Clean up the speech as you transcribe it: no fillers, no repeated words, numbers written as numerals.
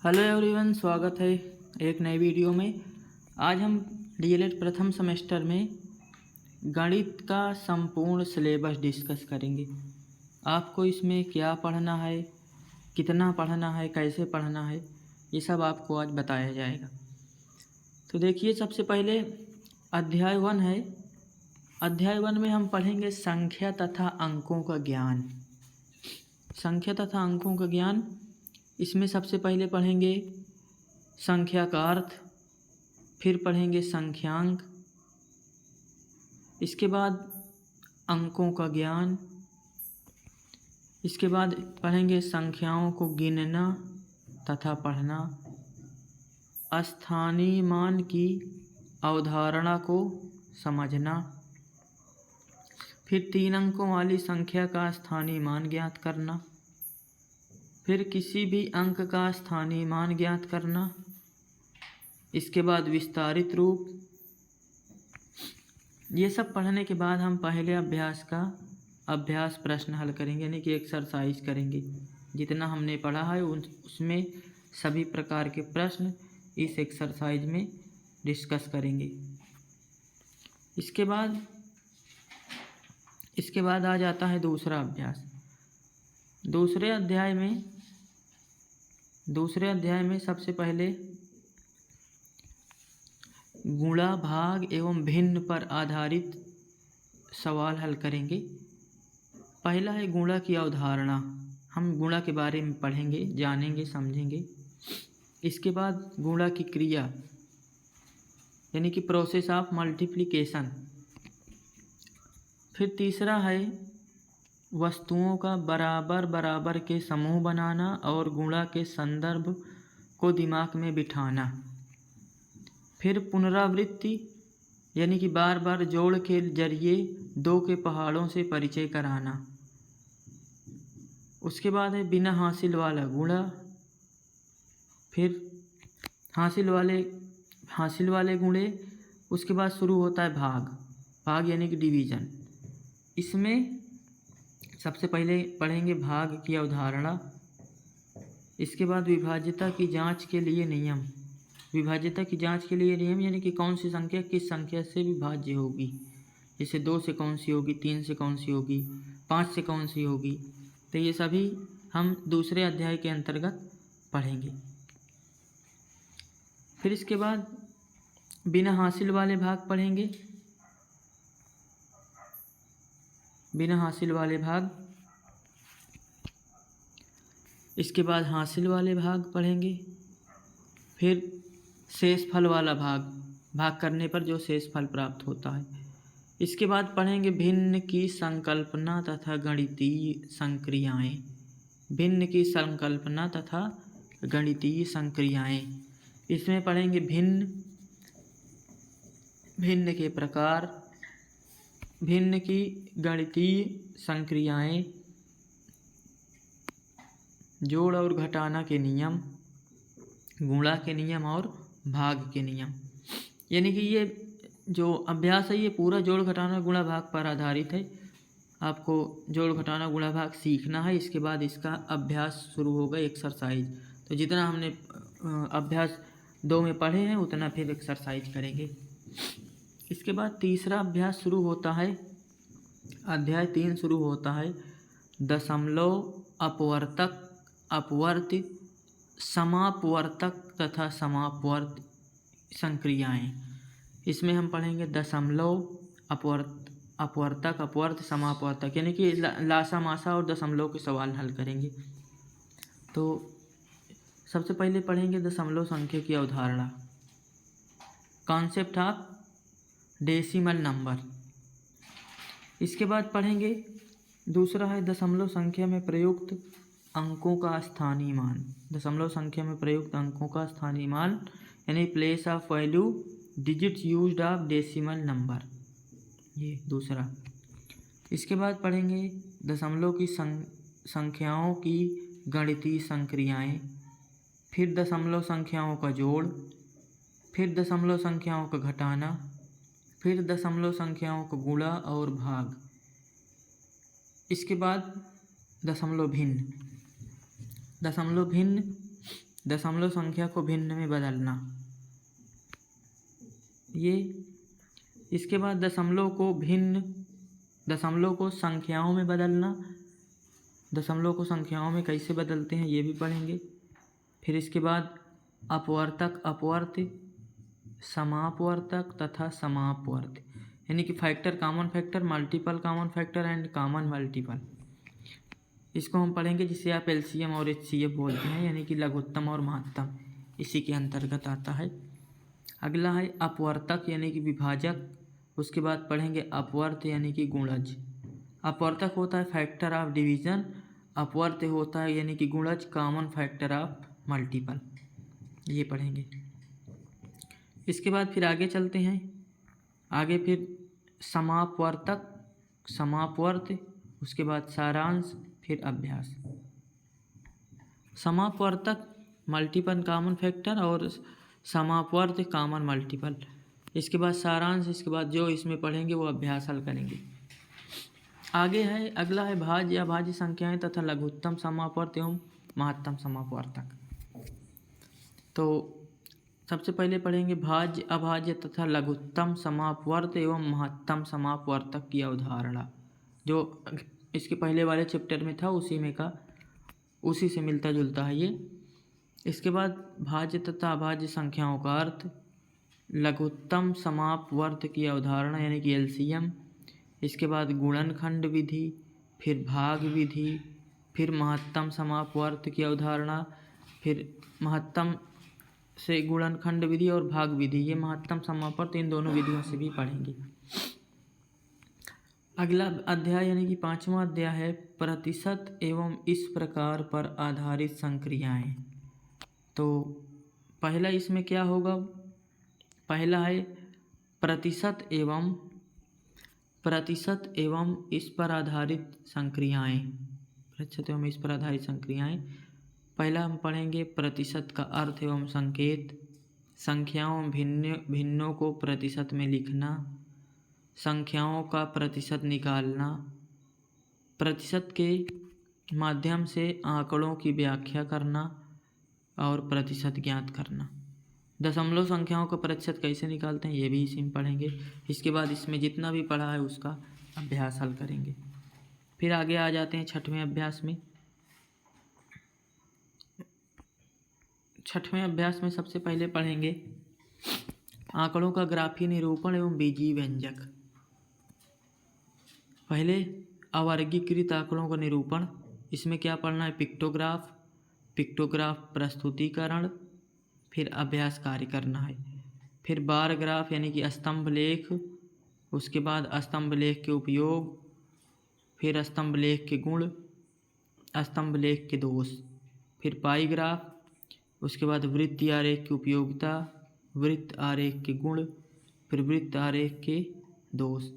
Hello everyone, स्वागत है एक नई वीडियो में। आज हम डीएलएड प्रथम सेमेस्टर में गणित का संपूर्ण सिलेबस डिस्कस करेंगे। आपको इसमें क्या पढ़ना है, कितना पढ़ना है, कैसे पढ़ना है, ये सब आपको आज बताया जाएगा। तो देखिए, सबसे पहले अध्याय 1 है। अध्याय 1 में हम पढ़ेंगे संख्या तथा अंकों का ज्ञान। संख्या तथा अंकों का ज्ञान, इसमें सबसे पहले पढ़ेंगे संख्या का अर्थ, फिर पढ़ेंगे संख्यांक, इसके बाद अंकों का ज्ञान, इसके बाद पढ़ेंगे संख्याओं को गिनना तथा पढ़ना, स्थानीय मान की अवधारणा को समझना, फिर 3 अंकों वाली संख्या का स्थानीय मान ज्ञात करना, फिर किसी भी अंक का स्थानीय मान ज्ञात करना, इसके बाद विस्तारित रूप। ये सब पढ़ने के बाद हम पहले अभ्यास का अभ्यास प्रश्न हल करेंगे, यानी कि एक्सरसाइज करेंगे। जितना हमने पढ़ा है उसमें सभी प्रकार के प्रश्न इस एक्सरसाइज में डिस्कस करेंगे। इसके बाद आ जाता है दूसरा अभ्यास। दूसरे अध्याय में सबसे पहले गुणा, भाग एवं भिन्न पर आधारित सवाल हल करेंगे। पहला है गुणा की अवधारणा। हम गुणा के बारे में पढ़ेंगे, जानेंगे, समझेंगे। इसके बाद गुणा की क्रिया, यानी कि प्रोसेस ऑफ मल्टीप्लिकेशन। फिर तीसरा है वस्तुओं का बराबर बराबर के समूह बनाना और गुणा के संदर्भ को दिमाग में बिठाना। फिर पुनरावृत्ति, यानी कि बार बार जोड़ के जरिए 2 के पहाड़ों से परिचय कराना। उसके बाद है बिना हासिल वाला गुणा। फिर हासिल वाले गुणे। उसके बाद शुरू होता है भाग यानी कि डिवीज़न। इसमें सबसे पहले पढ़ेंगे भाग की अवधारणा। इसके बाद विभाज्यता की जांच के लिए नियम। विभाज्यता की जांच के लिए नियम, यानी कि कौन सी संख्या किस संख्या से विभाज्य होगी। जैसे 2 से कौन सी होगी, 3 से कौन सी होगी, 5 से कौन सी होगी। तो ये सभी हम दूसरे अध्याय के अंतर्गत पढ़ेंगे। फिर इसके बाद बिना हासिल वाले भाग पढ़ेंगे। बिना हासिल वाले भाग। इसके बाद हासिल वाले भाग पढ़ेंगे। फिर शेष फल वाला भाग करने पर जो शेष फल प्राप्त होता है। इसके बाद पढ़ेंगे भिन्न की संकल्पना तथा गणितीय संक्रियाएं। भिन्न की संकल्पना तथा गणितीय संक्रियाएं। इसमें पढ़ेंगे भिन्न के प्रकार, भिन्न की गणितीय संक्रियाएं, जोड़ और घटाना के नियम, गुणा के नियम और भाग के नियम। यानी कि ये जो अभ्यास है ये पूरा जोड़ घटाना गुणा भाग पर आधारित है। आपको जोड़ घटाना गुणा भाग सीखना है। इसके बाद इसका अभ्यास शुरू होगा, एक्सरसाइज। तो जितना हमने अभ्यास 2 में पढ़े हैं उतना फिर एक्सरसाइज करेंगे। इसके बाद तीसरा अभ्यास शुरू होता है। अध्याय 3 शुरू होता है दशमलव, अपवर्तक, अपवर्त्य, समापवर्तक तथा समापवर्त संक्रियाएं। इसमें हम पढ़ेंगे दशमलव, अपवर्तक, अपवर्त, समापवर्तक, यानी कि लासा मासा और दशमलव के सवाल हल करेंगे। तो सबसे पहले पढ़ेंगे दशमलव संख्या की अवधारणा, कॉन्सेप्ट ऑफ डेसिमल नंबर। इसके बाद पढ़ेंगे दूसरा है दशमलव संख्या में प्रयुक्त अंकों का स्थानीय मान। दशमलव संख्या में प्रयुक्त अंकों का स्थानीय मान, यानी place of value digits used of decimal number, ये दूसरा। इसके बाद पढ़ेंगे दशमलव की संख्याओं की गणितीय संक्रियाएं, फिर दशमलव संख्याओं का जोड़, फिर दशमलव संख्याओं का घटाना, फिर दशमलव संख्याओं का गुणा और भाग। इसके बाद दशमलव भिन्न। दशमलव संख्या को भिन्न में बदलना, ये। इसके बाद दशमलव को संख्याओं में बदलना, दशमलव को संख्याओं में कैसे बदलते हैं ये भी पढ़ेंगे। फिर इसके बाद अपवर्तक, अपवर्त्य, समापवर्तक तथा समापवर्त्य, यानी कि factor, common factor, multiple common factor and common multiple, इसको हम पढ़ेंगे, जिसे आप एलसीएम और एचसीएफ बोलते हैं, यानी कि लघुत्तम और महत्तम, इसी के अंतर्गत आता है। अगला है अपवर्तक यानी कि विभाजक, उसके बाद पढ़ेंगे अपवर्त्य यानी कि गुणज। अपवर्तक होता है फैक्टर ऑफ डिवीज़न, अपवर्त्य होता है यानी कि गुणज, कॉमन फैक्टर ऑफ मल्टीपल, ये पढ़ेंगे। इसके बाद फिर आगे चलते हैं, आगे फिर समापवर्तक, समापवर्त्य, उसके बाद सारांश, फिर अभ्यास। समापवर्तक मल्टीपल कॉमन फैक्टर और समापवर्त्य कॉमन मल्टीपल, इसके बाद सारांश, इसके बाद जो इसमें पढ़ेंगे वो अभ्यास हल करेंगे। आगे है, अगला है भाज्य अभाज्य संख्याएं तथा लघुत्तम समापवर्त्य एवं महत्तम समापवर्तक। तो सबसे पहले पढ़ेंगे भाज्य अभाज्य तथा लघुत्तम समापवर्त्य एवं महत्तम समापवर्तक की अवधारणा, जो इसके पहले वाले चैप्टर में था, उसी से मिलता जुलता है ये। इसके बाद भाज्य तथा अभाज्य संख्याओं का अर्थ, लघुत्तम समापवर्त्य की अवधारणा यानी कि एलसीएम, इसके बाद गुणनखंड विधि, फिर भाग विधि, फिर महत्तम समापवर्त्य की अवधारणा, फिर महत्तम से गुणनखंड विधि और भाग विधि, ये महत्तम समापवर्त्य, इन दोनों विधियों से भी पढ़ेंगे। अगला अध्याय यानी कि 5वां अध्याय है प्रतिशत एवं इस प्रकार पर आधारित संक्रियाएं। तो पहला इसमें क्या होगा, पहला है प्रतिशत एवं इस पर आधारित संक्रियाएं, प्रतिशत एवं इस पर आधारित संक्रियाएं। पहला हम पढ़ेंगे प्रतिशत का अर्थ एवं संकेत, संख्याओं भिन्नों को प्रतिशत में लिखना, संख्याओं का प्रतिशत निकालना, प्रतिशत के माध्यम से आंकड़ों की व्याख्या करना और प्रतिशत ज्ञात करना। दशमलव संख्याओं का प्रतिशत कैसे निकालते हैं ये भी इसी में पढ़ेंगे। इसके बाद इसमें जितना भी पढ़ा है उसका अभ्यास हल करेंगे। फिर आगे आ जाते हैं 6वें अभ्यास में। 6वें अभ्यास में सबसे पहले पढ़ेंगे आंकड़ों का ग्राफीय निरूपण एवं बीजीय व्यंजक। पहले अवर्गीकृत आंकड़ों का निरूपण, इसमें क्या पढ़ना है, पिक्टोग्राफ प्रस्तुतिकरण, फिर अभ्यास कार्य करना है। फिर बार ग्राफ यानी कि स्तंभ लेख, उसके बाद स्तंभ लेख के उपयोग, फिर स्तंभ लेख के गुण, स्तंभ लेख के दोष, फिर पाई ग्राफ, उसके बाद वृत्त आरेख की उपयोगिता, वृत्त आरेख के गुण, फिर वृत्त आरेख के दोष।